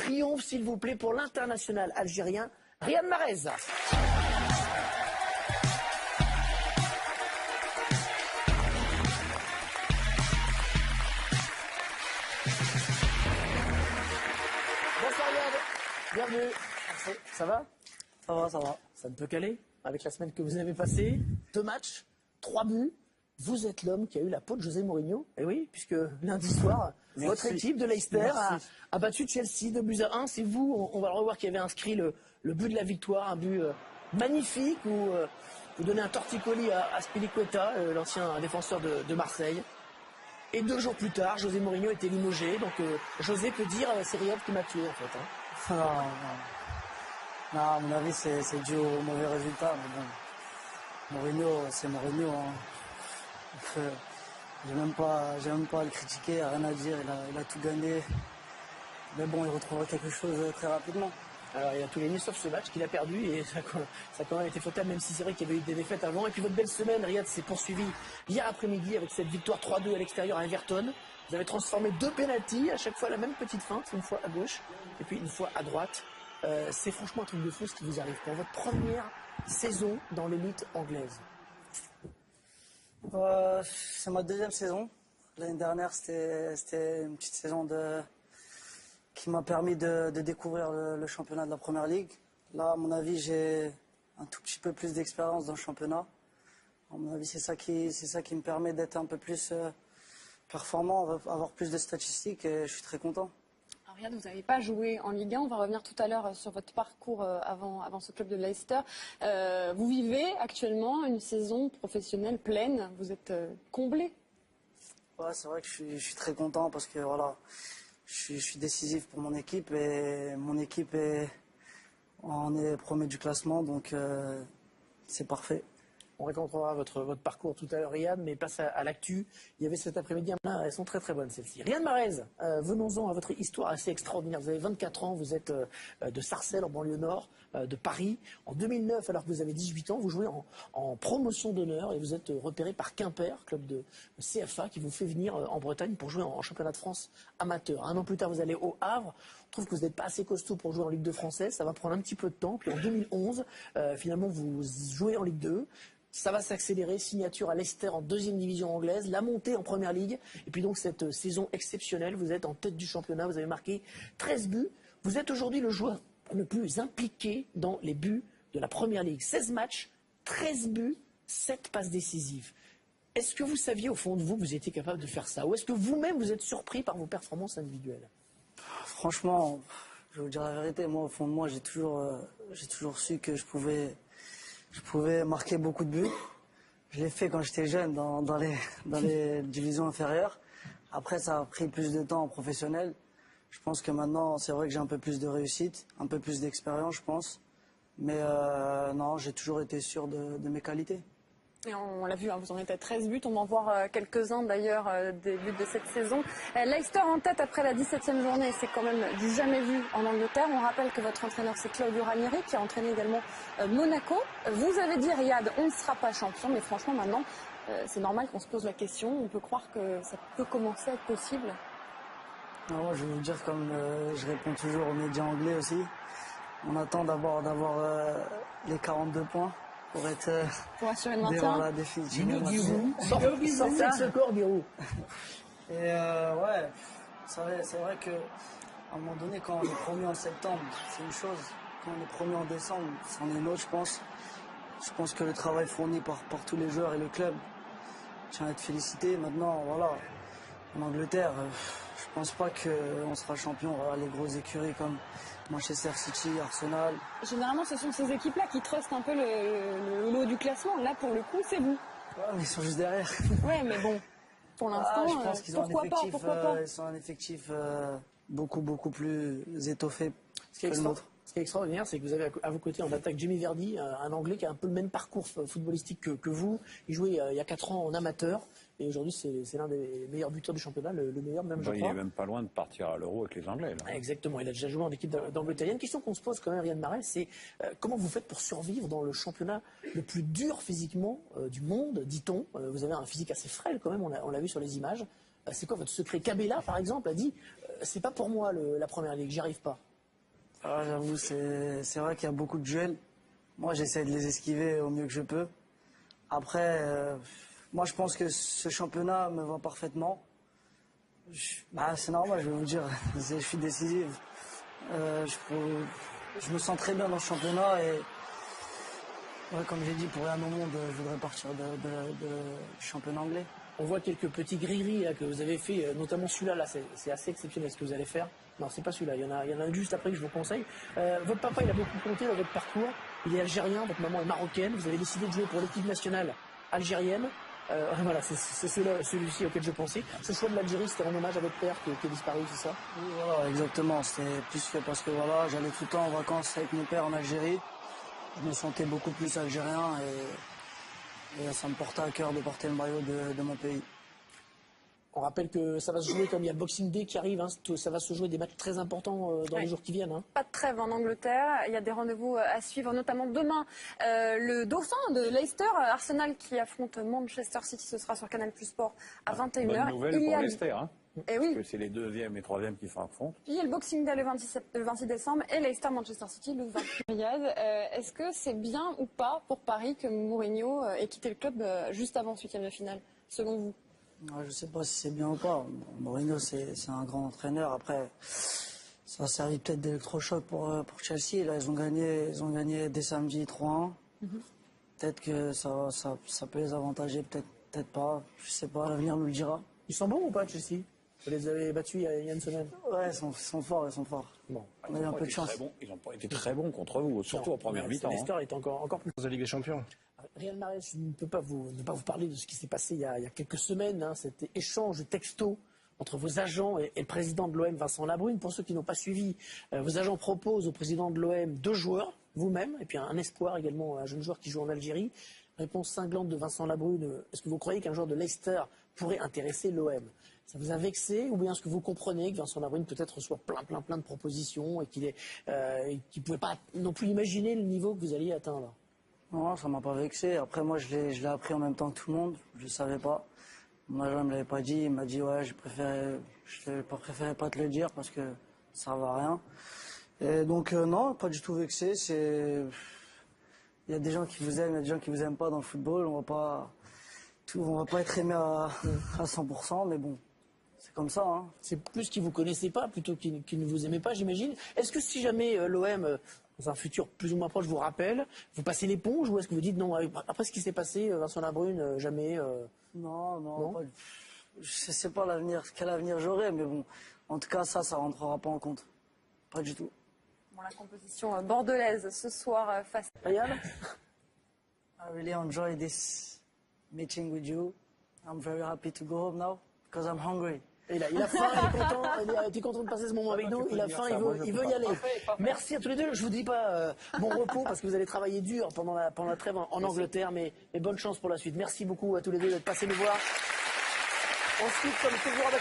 triomphe, s'il vous plaît, pour l'international algérien Riyad Mahrez. Bonsoir Riyad, bienvenue. Ça va? Ça va, ça va. Ça ne peut qu'aller avec la semaine que vous avez passée. 2 matchs, 3 buts. Vous êtes l'homme qui a eu la peau de José Mourinho. Et oui, puisque lundi soir, votre équipe de Leicester a battu Chelsea 2-1. C'est vous, on va le revoir, qui avait inscrit le but de la victoire, un but magnifique où vous donnez un torticolis à Spilicueta, l'ancien défenseur de Marseille. Et 2 jours plus tard, José Mourinho était limogé. Donc José peut dire, c'est Riyad qui m'a tué en fait. Hein. Non, à mon avis, c'est dû au mauvais résultat. Mais bon, Mourinho, c'est Mourinho. Hein. J'ai même pas à le critiquer, rien à dire. Il a tout gagné. Mais bon, il retrouvera quelque chose très rapidement. Alors, il a tous les nuits sauf ce match qu'il a perdu et ça a quand même été fatal, même si c'est vrai qu'il y avait eu des défaites avant. Et puis votre belle semaine, Riyad, s'est poursuivie hier après-midi avec cette victoire 3-2 à l'extérieur à Everton. Vous avez transformé 2 pénaltys, à chaque fois la même petite feinte, une fois à gauche et puis une fois à droite. C'est franchement un truc de fou ce qui vous arrive pour votre première saison dans l'élite anglaise. C'est ma 2e saison. L'année dernière, c'était une petite saison qui m'a permis de découvrir le championnat de la Première Ligue. Là, à mon avis, j'ai un tout petit peu plus d'expérience dans le championnat. À mon avis, c'est ça qui me permet d'être un peu plus performant, avoir plus de statistiques et je suis très content. Alors, Riyad, vous n'avez pas joué en Ligue 1. On va revenir tout à l'heure sur votre parcours avant ce club de Leicester. Vous vivez actuellement une saison professionnelle pleine. Vous êtes comblé. Ouais, c'est vrai que je suis très content parce que voilà, je suis décisif pour mon équipe et mon équipe on est premier du classement, donc c'est parfait. On racontera votre parcours tout à l'heure, Riyad, mais place à l'actu. Il y avait cet après-midi, elles sont très très bonnes celles-ci. Riyad Mahrez, venons-en à votre histoire assez extraordinaire. Vous avez 24 ans, vous êtes de Sarcelles, en banlieue nord de Paris. En 2009, alors que vous avez 18 ans, vous jouez en promotion d'honneur et vous êtes repéré par Quimper, club de CFA, qui vous fait venir en Bretagne pour jouer en championnat de France amateur. 1 an plus tard, vous allez au Havre. On trouve que vous n'êtes pas assez costaud pour jouer en Ligue 2 française. Ça va prendre un petit peu de temps. Puis en 2011, finalement, vous jouez en Ligue 2. Ça va s'accélérer, signature à Leicester en 2e division anglaise, la montée en Première Ligue, et puis donc cette saison exceptionnelle, vous êtes en tête du championnat, vous avez marqué 13 buts, vous êtes aujourd'hui le joueur le plus impliqué dans les buts de la Première Ligue. 16 matchs, 13 buts, 7 passes décisives. Est-ce que vous saviez au fond de vous que vous étiez capable de faire ça, ou est-ce que vous-même vous êtes surpris par vos performances individuelles? Franchement, je vais vous dire la vérité, moi au fond de moi j'ai toujours su que je pouvais marquer beaucoup de buts. Je l'ai fait quand j'étais jeune dans les divisions inférieures. Après, ça a pris plus de temps en professionnel. Je pense que maintenant, c'est vrai que j'ai un peu plus de réussite, un peu plus d'expérience, je pense. Mais non, j'ai toujours été sûr de mes qualités. Et on l'a vu, hein, vous en êtes à 13 buts. On va en voir quelques-uns d'ailleurs des buts de cette saison. Leicester en tête après la 17e journée, c'est quand même du jamais vu en Angleterre. On rappelle que votre entraîneur, c'est Claudio Ranieri, qui a entraîné également Monaco. Vous avez dit, Riyad, on ne sera pas champion, mais franchement maintenant, c'est normal qu'on se pose la question. On peut croire que ça peut commencer à être possible. Non, moi, je vais vous dire, comme je réponds toujours aux médias anglais aussi, on attend d'avoir les 42 points. Pour assurer le maintien. Devant la définitive. Sortez de ce corps, Birou. Et ouais, c'est vrai que à un moment donné, quand on est promu en septembre, c'est une chose. Quand on est promu en décembre, c'en est une autre, je pense. Je pense que le travail fourni par tous les joueurs et le club tient à être félicité. Maintenant, voilà, en Angleterre, je pense pas qu'on sera champion. Voilà, les grosses écuries comme Manchester City, Arsenal. Généralement, ce sont ces équipes-là qui trustent un peu le lot du classement. Là, pour le coup, c'est vous. Ouais, mais ils sont juste derrière. Ouais, mais bon, pour l'instant, je pense qu'ils ont pourquoi pas. Ils sont un effectif beaucoup plus étoffé que le nôtre. Ce qui est extraordinaire, c'est que vous avez à vos côtés en attaque Jamie Vardy, un Anglais qui a un peu le même parcours footballistique que vous. Il jouait il y a 4 ans en amateur. Et aujourd'hui, c'est l'un des meilleurs buteurs du championnat, le meilleur même, je crois. Il est même pas loin de partir à l'Euro avec les Anglais. Là. Exactement, il a déjà joué en équipe d'Angleterre. Il y a une question qu'on se pose quand même, Riyad Mahrez, c'est comment vous faites pour survivre dans le championnat le plus dur physiquement du monde, dit-on. Vous avez un physique assez frêle quand même, on l'a vu sur les images. C'est quoi votre secret? Cabella, par exemple, a dit c'est pas pour moi la Première Ligue, j'y arrive pas. Alors, j'avoue, c'est vrai qu'il y a beaucoup de duels. Moi, j'essaie de les esquiver au mieux que je peux. Après, moi, je pense que ce championnat me va parfaitement. C'est normal, je vais vous dire. Je suis décisif. Je me sens très bien dans ce championnat et ouais, comme j'ai dit, pour rien au monde, je voudrais partir du championnat anglais. On voit quelques petits gris-gris là, que vous avez fait, notamment celui-là, là, c'est assez exceptionnel ce que vous allez faire. Non, c'est pas celui-là, il y en a un juste après que je vous conseille. Votre papa, il a beaucoup compté dans votre parcours. Il est algérien, votre maman est marocaine. Vous avez décidé de jouer pour l'équipe nationale algérienne. Voilà, c'est celui-ci auquel je pensais. Ce choix de l'Algérie, c'était en hommage à votre père qui est disparu, c'est ça? Oui, voilà, exactement. C'était plus que parce que voilà, j'allais tout le temps en vacances avec mon père en Algérie. Je me sentais beaucoup plus algérien et ça me portait à cœur de porter le maillot de mon pays. On rappelle que ça va se jouer comme il y a le Boxing Day qui arrive, hein, ça va se jouer des matchs très importants dans les jours qui viennent. Hein. Pas de trêve en Angleterre, il y a des rendez-vous à suivre, notamment demain. Le dauphin de Leicester, Arsenal qui affronte Manchester City, ce sera sur Canal+ Sport à 21h. Bonne nouvelle pour Leicester, hein. Et oui. Parce que c'est les 2e et 3e qui s'affrontent. Puis il y a le Boxing Day le 26 décembre et Leicester-Manchester City le 28. Riyad, est-ce que c'est bien ou pas pour Paris que Mourinho ait quitté le club juste avant ce 8e de finale, selon vous? Je ne sais pas si c'est bien ou pas. Mourinho, c'est un grand entraîneur. Après, ça a servi peut-être d'électrochoc pour Chelsea. Là, ils ont gagné dès samedi 3-1. Peut-être que ça peut les avantager, peut-être pas. Je ne sais pas, l'avenir nous le dira. Ils sont bons ou pas, Chelsea? Vous les avez battus il y a une semaine? Ouais, ils sont forts. Bon. On a eu un peu de chance. Ils n'ont pas été très bons contre vous, surtout en première mi-temps. Leicester est encore plus. Dans la Ligue des Champions. Riyad Mahrez, je ne peux pas vous parler de ce qui s'est passé il y a quelques semaines, hein, cet échange texto entre vos agents et le président de l'OM, Vincent Labrune. Pour ceux qui n'ont pas suivi, vos agents proposent au président de l'OM 2 joueurs, vous-même, et puis un espoir également, un jeune joueur qui joue en Algérie. Réponse cinglante de Vincent Labrune. Est-ce que vous croyez qu'un joueur de Leicester pourrait intéresser l'OM? Ça vous a vexé, ou bien est-ce que vous comprenez que Vincent Labrune peut-être reçoit plein de propositions et qu'il ne pouvait pas non plus imaginer le niveau que vous alliez atteindre? Non, ça m'a pas vexé. Après, moi, je l'ai appris en même temps que tout le monde. Je ne savais pas. Mon agent ne me l'avait pas dit. Il m'a dit, ouais, je préférais pas te le dire parce que ça ne va à rien. Et donc, non, pas du tout vexé. Il y a des gens qui vous aiment, il y a des gens qui vous aiment pas dans le football. On va pas être aimé à 100%, mais bon, c'est comme ça. Hein. C'est plus qu'ils vous connaissaient pas plutôt qu'ils ne vous aimaient pas, j'imagine. Est-ce que si jamais l'OM, dans un futur plus ou moins proche, vous rappelle, vous passez l'éponge ou est-ce que vous dites non, après ce qui s'est passé, Vincent Labrune, jamais Non. Je sais pas quel avenir j'aurai, mais bon, en tout cas, ça rentrera pas en compte. Pas du tout. Bon, la composition bordelaise ce soir face à Riyad? I really enjoy this meeting with you. I'm very happy to go home now because I'm hungry. Et là, il a faim, il est content, il est content de passer ce moment avec nous, il a faim, il veut y aller. Merci à tous les deux. Je vous dis pas bon repos parce que vous allez travailler dur pendant la trêve en Angleterre, mais bonne chance pour la suite. Merci beaucoup à tous les deux d'être passés nous voir. On se quitte comme toujours avec